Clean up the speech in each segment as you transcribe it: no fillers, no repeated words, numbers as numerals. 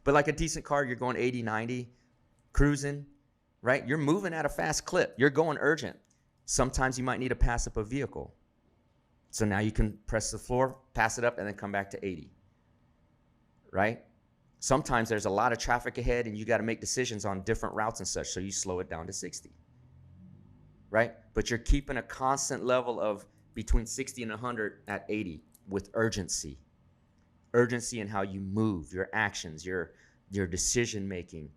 But like a decent car, you're going 80, 90, cruising, right? You're moving at a fast clip. You're going urgent. Sometimes you might need to pass up a vehicle. So now you can press the floor, pass it up, and then come back to 80, right? Sometimes there's a lot of traffic ahead and you got to make decisions on different routes and such, so you slow it down to 60, right? But you're keeping a constant level of between 60 and 100 at 80 with urgency. Urgency in how you move, your actions, your decision making,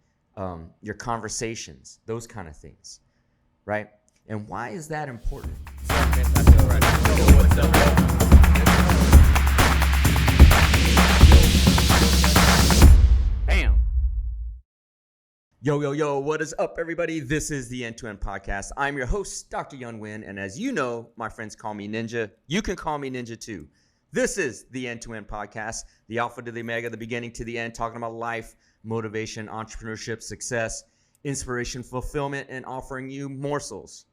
your conversations, those kind of things, right? And why is that important? Bam. Yo, what is up, everybody? This is the End-to-End Podcast. I'm your host, Dr. Yun Win, and as you know, my friends call me Ninja. You can call me Ninja too. This is the End-to-End Podcast, the alpha to the omega, the beginning to the end, talking about life, motivation, entrepreneurship, success, inspiration, fulfillment, and offering you morsels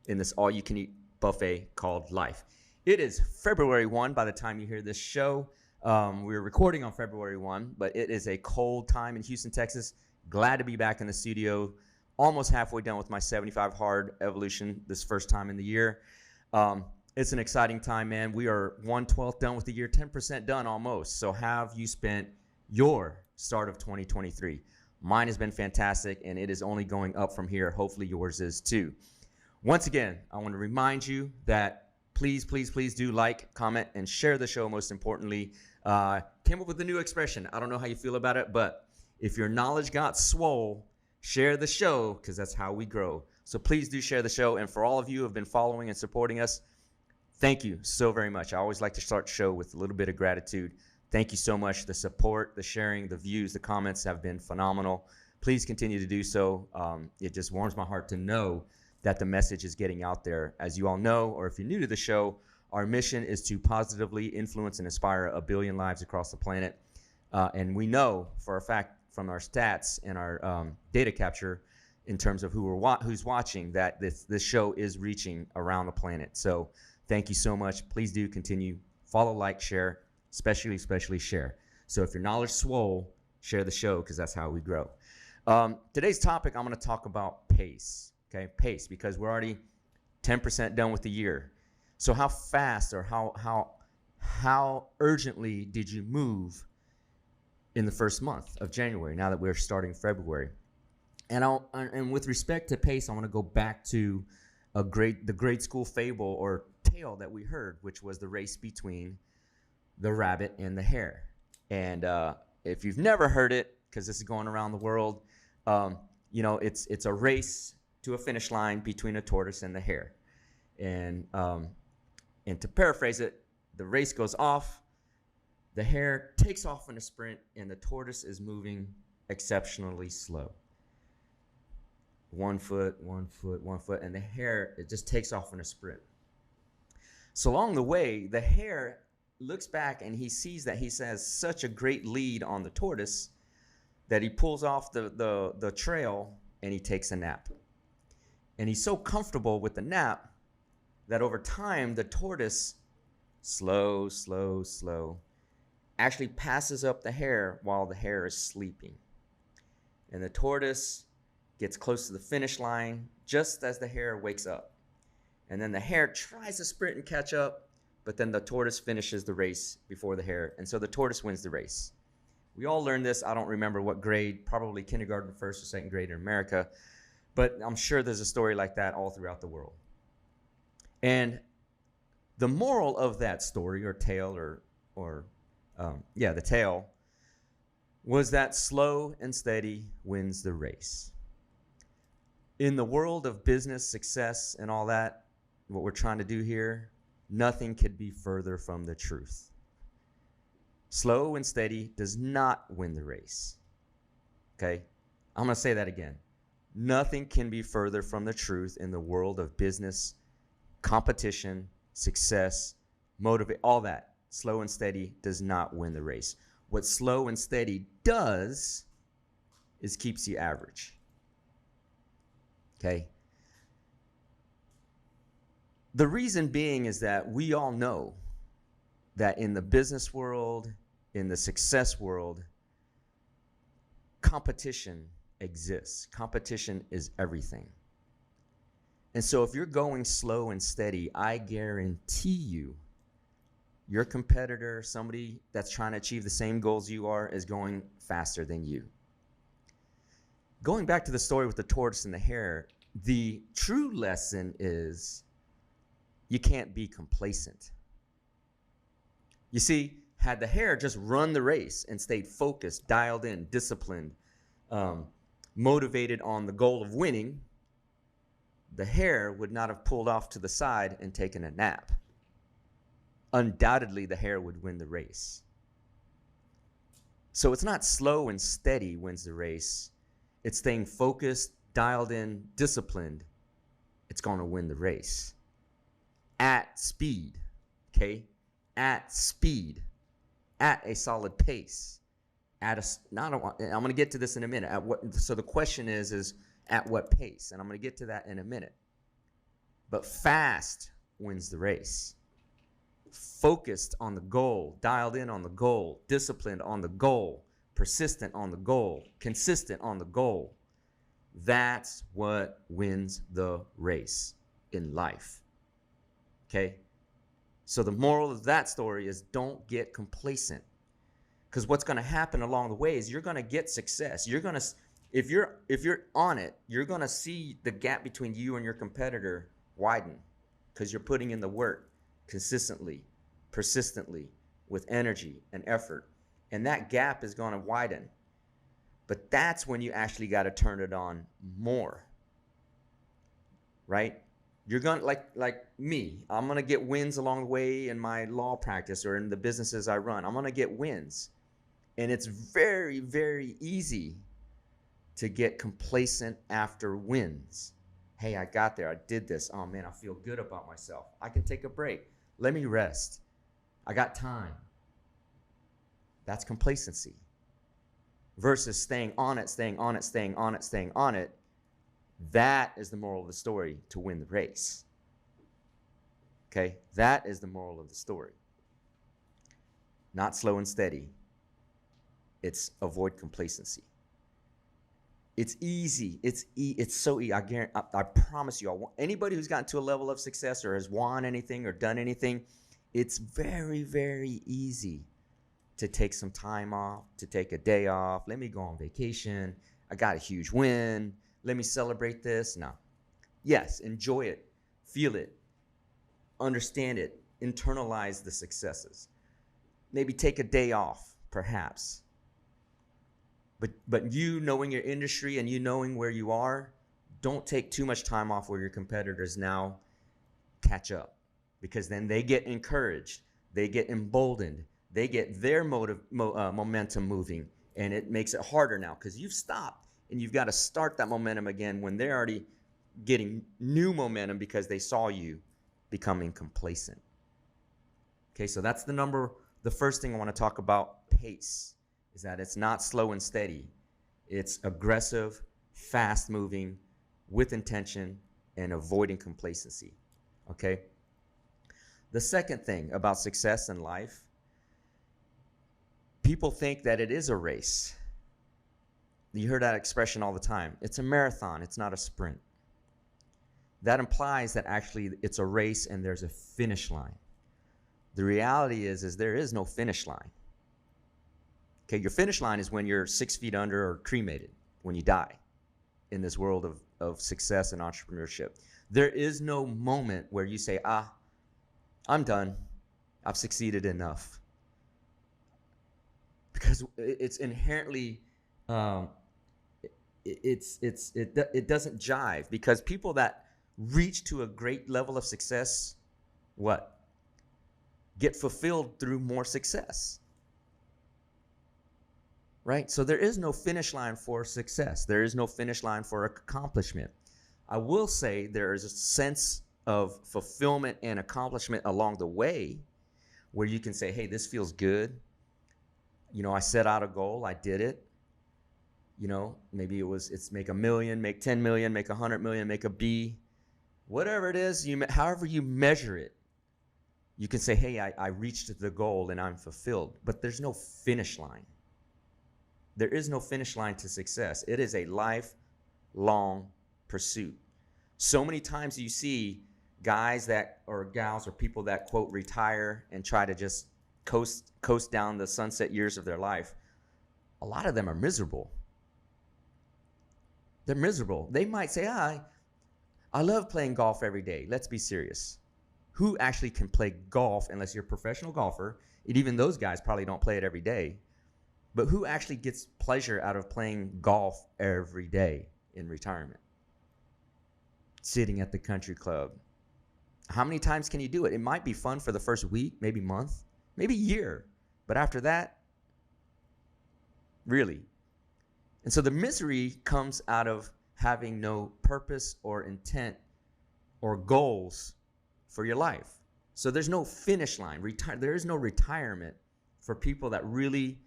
in this all-you-can-eat buffet called life. It is February 1 by the time you hear this show. We're recording on February 1, but it is a cold time in Houston, Texas. Glad to be back in the studio. Almost halfway done with my 75 hard evolution this first time in the year. It's an exciting time, man. We are 1/12 done with the year, 10% done almost. So have you spent your start of 2023? Mine has been fantastic, and it is only going up from here. Hopefully yours is too. Once again, I want to remind you that please do like, comment, and share the show. Most importantly, came up with a new expression. I don't know how you feel about it, but if your knowledge got swole, share the show, because that's how we grow. So please do share the show. And for all of you who have been following and supporting us, thank you so very much. I always like to start the show with a little bit of gratitude. Thank you so much. The support, the sharing, the views, the comments have been phenomenal. Please continue to do so. It just warms my heart to know that the message is getting out there. As you all know, or if you're new to the show, our mission is to positively influence and inspire 1 billion lives across the planet. And we know for a fact from our stats and our data capture in terms of who's watching that this show is reaching around the planet. So thank you so much. Please do continue. Follow, like, share, especially share. So if your knowledge swole, share the show, because that's how we grow. Today's topic, I'm going to talk about pace. Okay, pace, because we're already 10% done with the year. So how fast or how urgently did you move in the first month of January, now that we're starting February? And with respect to pace, I want to go back to the grade school fable or tale that we heard, which was the race between the rabbit and the hare. And if you've never heard it, because this is going around the world, it's a race to a finish line between a tortoise and the hare. And to paraphrase it, the race goes off, the hare takes off in a sprint, and the tortoise is moving exceptionally slow. 1 foot, and the hare, it just takes off in a sprint. So along the way, the hare looks back and he sees that he has such a great lead on the tortoise that he pulls off the trail and he takes a nap. And he's so comfortable with the nap that over time, the tortoise, slow, actually passes up the hare while the hare is sleeping. And the tortoise gets close to the finish line just as the hare wakes up. And then the hare tries to sprint and catch up, but then the tortoise finishes the race before the hare. And so the tortoise wins the race. We all learned this. I don't remember what grade, probably kindergarten, first or second grade in America. But I'm sure there's a story like that all throughout the world. And the moral of that story or tale the tale was that slow and steady wins the race. In the world of business, success, and all that, what we're trying to do here, nothing could be further from the truth. Slow and steady does not win the race. Okay? I'm going to say that again. Nothing can be further from the truth in the world of business, competition, success, motivate, all that. Slow and steady does not win the race. What slow and steady does is keeps you average. Okay? The reason being is that we all know that in the business world, in the success world, competition exists. Competition is everything. And so if you're going slow and steady, I guarantee you, your competitor, somebody that's trying to achieve the same goals you are, is going faster than you. Going back to the story with the tortoise and the hare, the true lesson is you can't be complacent. You see, had the hare just run the race and stayed focused, dialed in, disciplined, motivated on the goal of winning, the hare would not have pulled off to the side and taken a nap. Undoubtedly, the hare would win the race. So it's not slow and steady wins the race. It's staying focused, dialed in, disciplined. It's going to win the race. At speed, okay? At speed, at a solid pace. I'm going to get to this in a minute. So the question is at what pace? And I'm going to get to that in a minute. But fast wins the race. Focused on the goal, dialed in on the goal, disciplined on the goal, persistent on the goal, consistent on the goal. That's what wins the race in life. Okay? So the moral of that story is don't get complacent. Because what's going to happen along the way is you're going to get success. You're going to, if you're on it, you're going to see the gap between you and your competitor widen because you're putting in the work consistently, persistently, with energy and effort. And that gap is going to widen. But that's when you actually got to turn it on more. Right? You're going to, like me, I'm going to get wins along the way in my law practice or in the businesses I run. I'm going to get wins. And it's very, very easy to get complacent after wins. Hey, I got there. I did this. Oh, man, I feel good about myself. I can take a break. Let me rest. I got time. That's complacency. Versus staying on it, staying on it, staying on it, staying on it. That is the moral of the story to win the race. Okay? That is the moral of the story. Not slow and steady. It's avoid complacency. It's easy. It's so easy. I promise you. Anybody who's gotten to a level of success or has won anything or done anything, it's very, very easy to take some time off, to take a day off. Let me go on vacation. I got a huge win. Let me celebrate this. No. Yes, enjoy it. Feel it. Understand it. Internalize the successes. Maybe take a day off, perhaps. But you knowing your industry and you knowing where you are, don't take too much time off where your competitors now catch up. Because then they get encouraged. They get emboldened. They get their momentum moving. And it makes it harder now because you've stopped. And you've got to start that momentum again when they're already getting new momentum because they saw you becoming complacent. Okay, so that's the first thing I want to talk about, pace. Is that it's not slow and steady. It's aggressive, fast-moving, with intention, and avoiding complacency. Okay? The second thing about success in life, people think that it is a race. You hear that expression all the time. It's a marathon. It's not a sprint. That implies that actually it's a race and there's a finish line. The reality is there is no finish line. Okay, your finish line is when you're 6 feet under or cremated, when you die in this world of success and entrepreneurship. There is no moment where you say, I'm done. I've succeeded enough. Because it's inherently, it doesn't jive. Because people that reach to a great level of success, what? Get fulfilled through more success. Right? So there is no finish line for success. There is no finish line for accomplishment. I will say there is a sense of fulfillment and accomplishment along the way where you can say, hey, this feels good. You know, I set out a goal. I did it. You know, maybe it's make $1 million, make 10 million, make 100 million, make a B. Whatever it is, however you measure it, you can say, hey, I reached the goal and I'm fulfilled. But there's no finish line. There is no finish line to success. It is a lifelong pursuit. So many times you see guys that or gals or people that quote retire and try to just coast down the sunset years of their life. A lot of them are miserable. They're miserable. They might say, I love playing golf every day. Let's be serious. Who actually can play golf unless you're a professional golfer? And even those guys probably don't play it every day. But who actually gets pleasure out of playing golf every day in retirement? Sitting at the country club. How many times can you do it? It might be fun for the first week, maybe month, maybe year. But after that, really. And so the misery comes out of having no purpose or intent or goals for your life. So there's no finish line. There is no retirement for people that really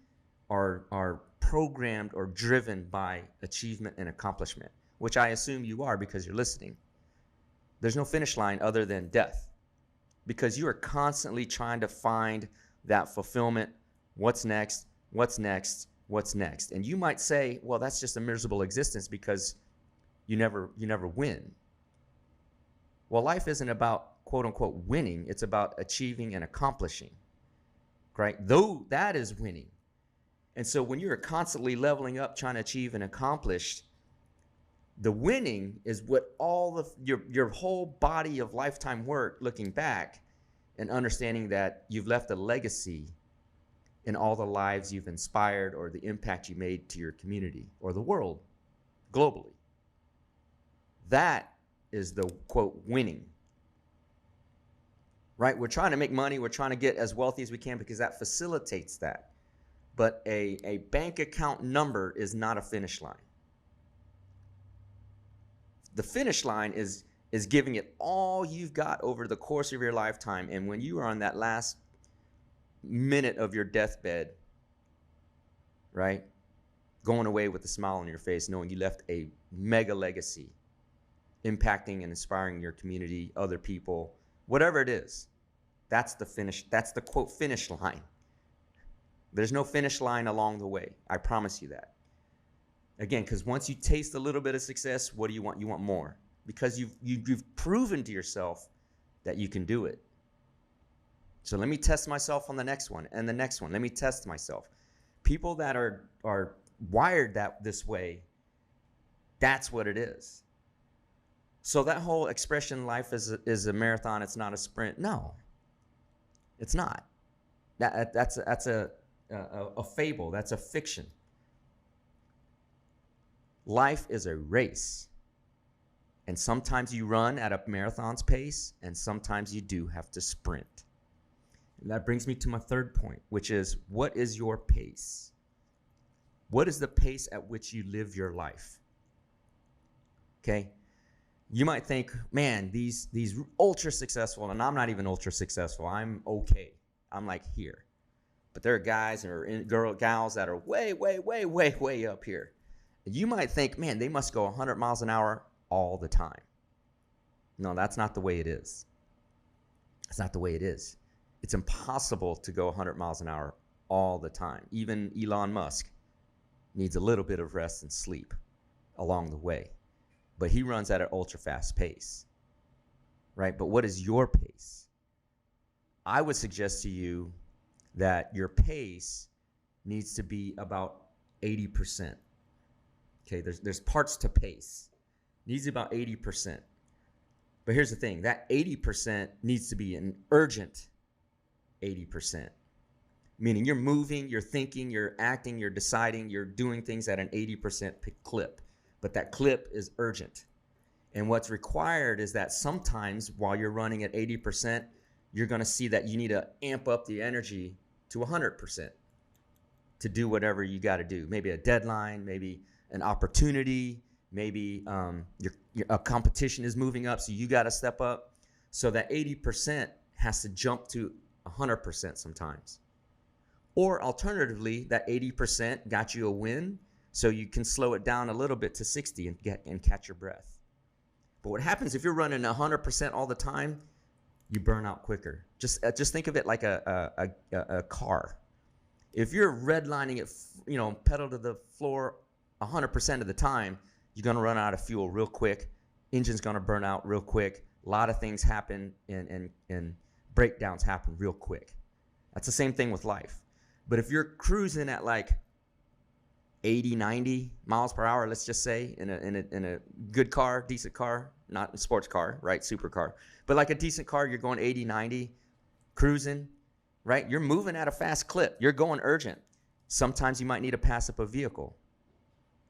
are programmed or driven by achievement and accomplishment, which I assume you are because you're listening. There's no finish line other than death, because you are constantly trying to find that fulfillment. What's next? What's next? What's next? And you might say, well, that's just a miserable existence because you never win. Well, life isn't about quote unquote winning. It's about achieving and accomplishing, right? Though that is winning. And so when you're constantly leveling up, trying to achieve and accomplish, the winning is what all of your whole body of lifetime work, looking back and understanding that you've left a legacy in all the lives you've inspired or the impact you made to your community or the world globally. That is the quote winning, right? We're trying to make money. We're trying to get as wealthy as we can because that facilitates that. But a bank account number is not a finish line. The finish line is giving it all you've got over the course of your lifetime. And when you are on that last minute of your deathbed, right, going away with a smile on your face, knowing you left a mega legacy, impacting and inspiring your community, other people, whatever it is, that's the finish. That's the quote finish line. There's no finish line along the way. I promise you that. Again, because once you taste a little bit of success, what do you want? You want more, because you've proven to yourself that you can do it. So let me test myself on the next one and the next one. Let me test myself. People that are wired this way, that's what it is. So that whole expression, life is a marathon, it's not a sprint. No, it's not. That's a fable. That's a fiction. Life is a race. And sometimes you run at a marathon's pace, and sometimes you do have to sprint. And that brings me to my third point, which is, what is your pace? What is the pace at which you live your life? Okay? You might think, man, these ultra successful, and I'm not even ultra successful. I'm okay. I'm like here. But there are guys or gals that are way, way, way, way, way up here. You might think, man, they must go 100 miles an hour all the time. No, that's not the way it is. That's not the way it is. It's impossible to go 100 miles an hour all the time. Even Elon Musk needs a little bit of rest and sleep along the way. But he runs at an ultra fast pace, right? But what is your pace? I would suggest to you that your pace needs to be about 80%. Okay, there's parts to pace. Needs about 80%. But here's the thing, that 80% needs to be an urgent 80%. Meaning you're moving, you're thinking, you're acting, you're deciding, you're doing things at an 80% clip. But that clip is urgent. And what's required is that sometimes while you're running at 80%, you're going to see that you need to amp up the energy to 100% to do whatever you got to do. Maybe a deadline, maybe an opportunity, maybe a competition is moving up, so you got to step up. So that 80% has to jump to 100% sometimes. Or alternatively, that 80% got you a win, so you can slow it down a little bit to 60 and catch your breath. But what happens if you're running 100% all the time? You burn out quicker. Just think of it like a car. If you're redlining it, pedal to the floor 100% of the time, you're going to run out of fuel real quick. Engine's going to burn out real quick. A lot of things happen and breakdowns happen real quick. That's the same thing with life. But if you're cruising at like 80, 90 miles per hour, let's just say, in a good car, decent car, not a sports car, right? Supercar. But like a decent car, you're going 80, 90, cruising, right? You're moving at a fast clip. You're going urgent. Sometimes you might need to pass up a vehicle.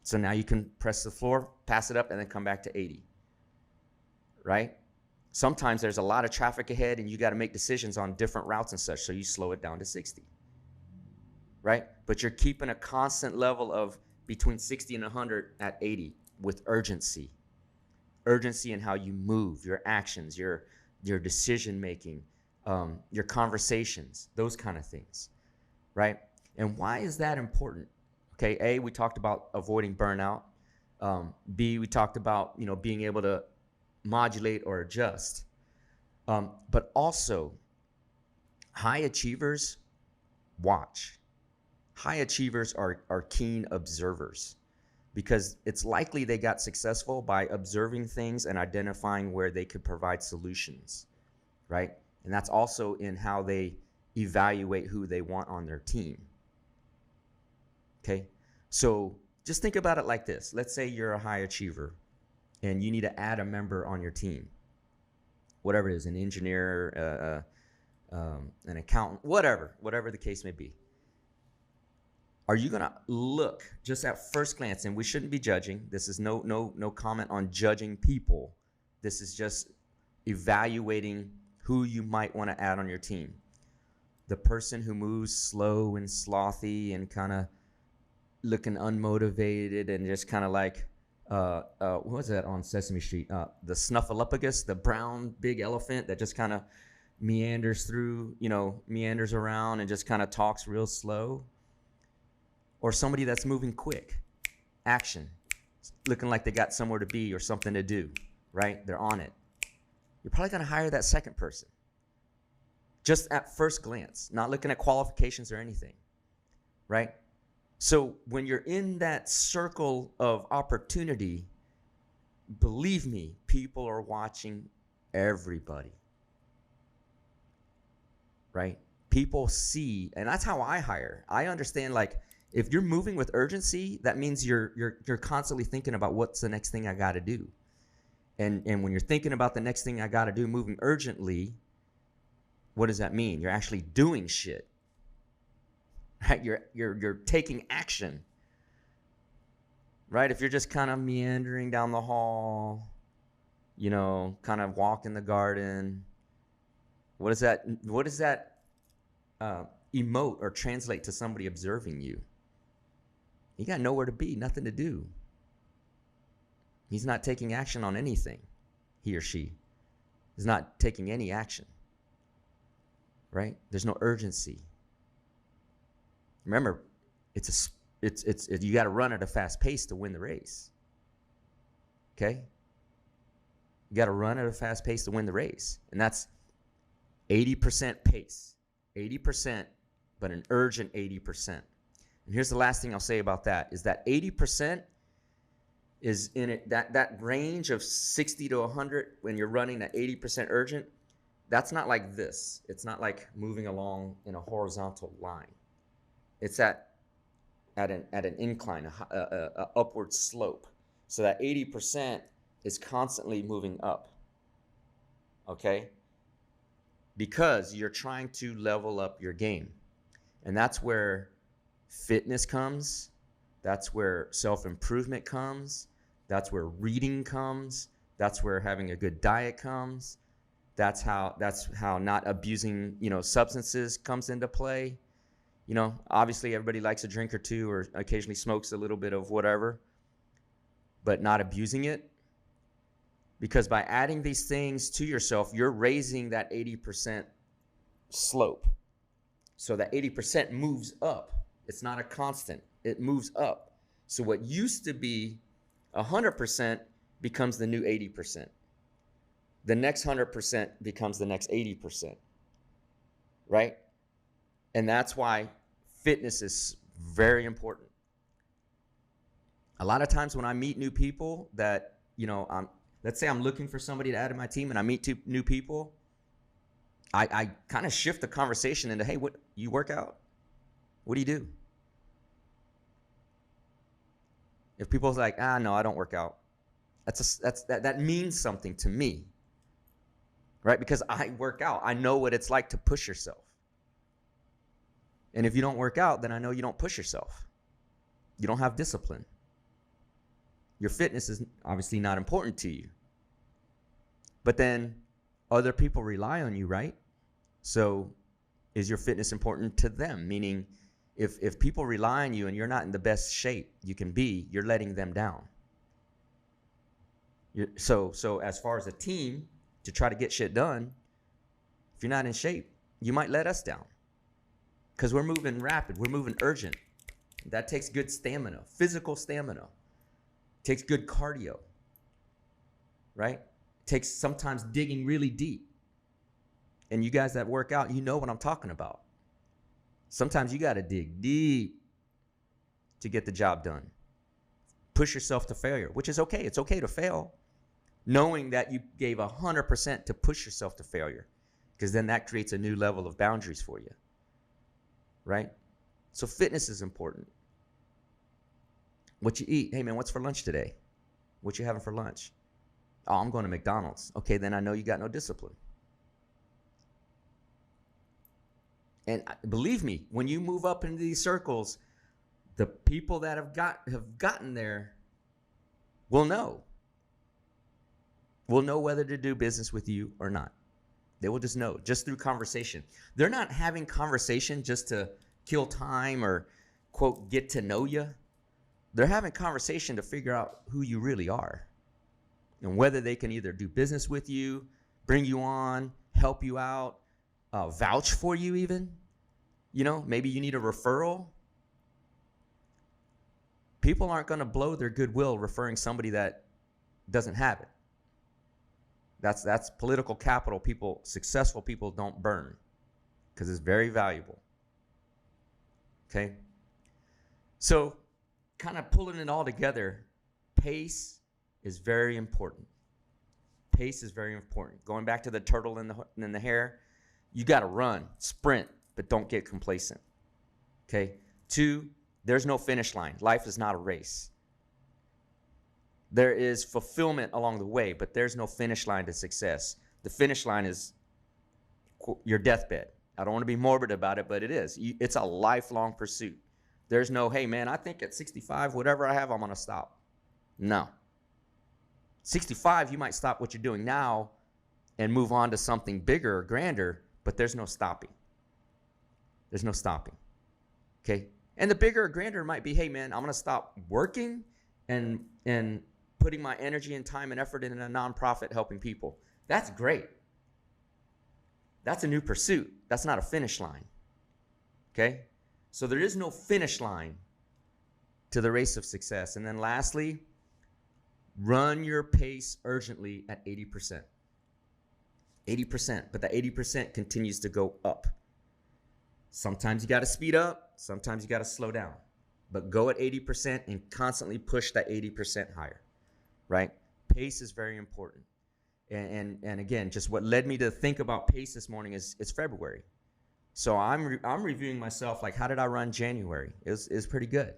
So now you can press the floor, pass it up, and then come back to 80, right? Sometimes there's a lot of traffic ahead and you got to make decisions on different routes and such, so you slow it down to 60, right? But you're keeping a constant level of between 60 and 100 at 80 with urgency. Urgency in how you move, your actions, your decision making, your conversations, those kind of things, right? And why is that important? Okay, A, we talked about avoiding burnout. B, we talked about being able to modulate or adjust. But also, high achievers watch. High achievers are keen observers, because it's likely they got successful by observing things and identifying where they could provide solutions, right? And that's also in how they evaluate who they want on their team. Okay, so just think about it like this. Let's say you're a high achiever and you need to add a member on your team, whatever it is, an engineer, an accountant, whatever the case may be. Are you gonna look just at first glance, and we shouldn't be judging. This is no comment on judging people. This is just evaluating who you might want to add on your team. The person who moves slow and slothy and kind of looking unmotivated and just kind of like, what was that on Sesame Street? The Snuffleupagus, the brown big elephant that just kind of meanders through, meanders around and just kind of talks real slow. Or somebody that's moving quick, action, looking like they got somewhere to be or something to do, right? They're on it. You're probably going to hire that second person, just at first glance, not looking at qualifications or anything, right? So when you're in that circle of opportunity, believe me, people are watching everybody, right? People see, and that's how I hire. I understand, like, if you're moving with urgency, that means you're constantly thinking about what's the next thing I got to do. And when you're thinking about the next thing I got to do, moving urgently, what does that mean? You're actually doing shit. Right? You're taking action. Right? If you're just kind of meandering down the hall, kind of walking the garden, what does that emote or translate to somebody observing you? You got nowhere to be, nothing to do. He's not taking action on anything. He or she is not taking any action. Right? There's no urgency. Remember, you got to run at a fast pace to win the race. Okay? You got to run at a fast pace to win the race. And that's 80% pace. 80%, but an urgent 80%. And here's the last thing I'll say about that, is that 80% is in it, that range of 60 to 100 when you're running at 80% urgent, that's not like this. It's not like moving along in a horizontal line. It's at an incline, a upward slope. So that 80% is constantly moving up, okay? Because you're trying to level up your game. And that's where fitness comes. That's where self-improvement comes. That's where reading comes. That's where having a good diet comes. That's how not abusing, substances comes into play. Obviously everybody likes a drink or two or occasionally smokes a little bit of whatever, but not abusing it. Because by adding these things to yourself, you're raising that 80% slope. So that 80% moves up. It's not a constant. It moves up. So what used to be 100% becomes the new 80%. The next 100% becomes the next 80%. Right? And that's why fitness is very important. A lot of times when I meet new people that, let's say I'm looking for somebody to add to my team and I meet two new people, I kind of shift the conversation into, hey, what, you work out? What do you do? If people's like, no, I don't work out, that means something to me, right? Because I work out. I know what it's like to push yourself. And if you don't work out, then I know you don't push yourself. You don't have discipline. Your fitness is obviously not important to you. But then other people rely on you, right? So is your fitness important to them? Meaning, if people rely on you and you're not in the best shape you can be, you're letting them down. So as far as a team, to try to get shit done, if you're not in shape, you might let us down. Because we're moving rapid, we're moving urgent. That takes good stamina, physical stamina. Takes good cardio, right? Takes sometimes digging really deep. And you guys that work out, you know what I'm talking about. Sometimes you got to dig deep to get the job done. Push yourself to failure, which is okay. It's okay to fail, knowing that you gave 100% to push yourself to failure, because then that creates a new level of boundaries for you, right? So fitness is important. What you eat. Hey, man, what's for lunch today? What you having for lunch? Oh, I'm going to McDonald's. Okay, then I know you got no discipline. And believe me, when you move up into these circles, the people that have gotten there will know. Will know whether to do business with you or not. They will just know, just through conversation. They're not having conversation just to kill time or, quote, get to know you. They're having conversation to figure out who you really are and whether they can either do business with you, bring you on, help you out, vouch for you even. Maybe you need a referral. People aren't going to blow their goodwill referring somebody that doesn't have it. That's political capital. Successful people don't burn because it's very valuable. Okay? So, kind of pulling it all together, pace is very important. Pace is very important. Going back to the turtle in the hare, you got to run, sprint, but don't get complacent. Okay? 2, there's no finish line. Life is not a race. There is fulfillment along the way, but there's no finish line to success. The finish line is your deathbed. I don't want to be morbid about it, but it is. It's a lifelong pursuit. There's no, hey, man, I think at 65, whatever I have, I'm going to stop. No. 65, you might stop what you're doing now and move on to something bigger or grander, but there's no stopping. There's no stopping. Okay? And the bigger or grander might be, hey, man, I'm going to stop working and putting my energy and time and effort in a nonprofit helping people. That's great. That's a new pursuit. That's not a finish line. Okay? So there is no finish line to the race of success. And then lastly, run your pace urgently at 80%. 80%, but that 80% continues to go up. Sometimes you got to speed up, sometimes you got to slow down. But go at 80% and constantly push that 80% higher, right? Pace is very important. And again, just what led me to think about pace this morning is it's February. So I'm reviewing myself, like, how did I run January? It was pretty good.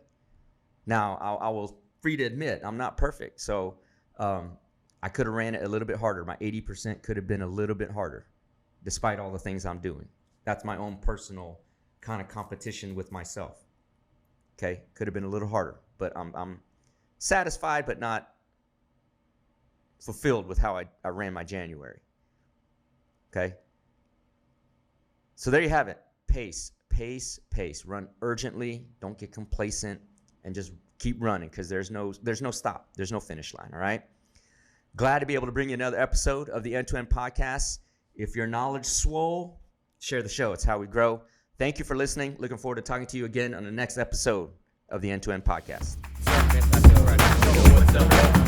Now, I will free to admit, I'm not perfect. So I could have ran it a little bit harder. My 80% could have been a little bit harder, despite all the things I'm doing. That's my own personal kind of competition with myself. Okay, could have been a little harder, but I'm satisfied but not fulfilled with how I ran my January. Okay? So there you have it. Pace, pace, pace. Run urgently. Don't get complacent, and just keep running, because there's no stop. There's no finish line, all right? Glad to be able to bring you another episode of the End-to-End Podcast. If your knowledge swole, share the show. It's how we grow. Thank you for listening. Looking forward to talking to you again on the next episode of the End-to-End Podcast. What's up?